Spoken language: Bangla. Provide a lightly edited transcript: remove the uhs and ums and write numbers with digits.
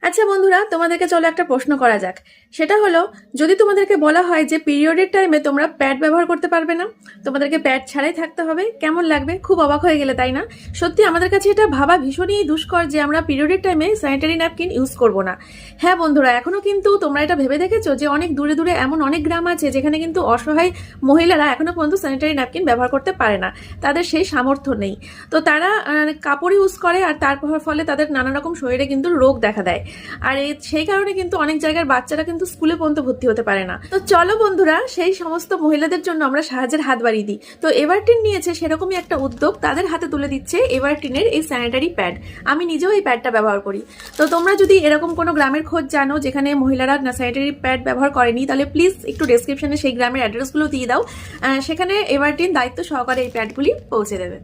আচ্ছা বন্ধুরা, তোমাদেরকে চলো একটা প্রশ্ন করা যাক। সেটা হলো, যদি তোমাদেরকে বলা হয় যে পিরিয়ডের টাইমে তোমরা প্যাড ব্যবহার করতে পারবে না, তোমাদেরকে প্যাড ছাড়াই থাকতে হবে, কেমন লাগবে? খুব অবাক হয়ে গেলে, তাই না? সত্যি আমাদের কাছে এটা ভাবা ভীষণই দুষ্কর যে আমরা পিরিয়ডের টাইমে স্যানিটারি ন্যাপকিন ইউজ করব না। হ্যাঁ বন্ধুরা, এখনো কিন্তু তোমরা এটা ভেবে দেখেছো যে অনেক দূরে দূরে এমন অনেক গ্রাম আছে যেখানে কিন্তু অসহায় মহিলারা এখনো পর্যন্ত স্যানিটারি ন্যাপকিন ব্যবহার করতে পারে না, তাদের সেই সামর্থ্য নেই। তো তারা কাপড় ইউজ করে, আর তার ফলে তাদের নানা রকম শরীরে কিন্তু রোগ দেখা দেয়। আর সেই কারণে কিন্তু অনেক জায়গার বাচ্চারা কিন্তু স্কুলে পর্যন্ত ভর্তি হতে পারে না। তো চলো বন্ধুরা, সেই সমস্ত মহিলাদের জন্য আমরা সাহায্যের হাত বাড়িয়ে দিই। তো এভারটিন নিয়েছে সেরকমই একটা উদ্যোগ, তাদের হাতে তুলে দিচ্ছে এভারটিনের এই স্যানিটারি প্যাড। আমি নিজেও এই প্যাডটা ব্যবহার করি। তো তোমরা যদি এরকম কোনো গ্রামের খোঁজ জানো যেখানে মহিলারা স্যানিটারি প্যাড ব্যবহার করেনি, তাহলে প্লিজ একটু ডেসক্রিপশনে সেই গ্রামের অ্যাড্রেসগুলো দিয়ে দাও। সেখানে এভারটিন দায়িত্ব সহকারে এই প্যাডগুলি পৌঁছে দেবে।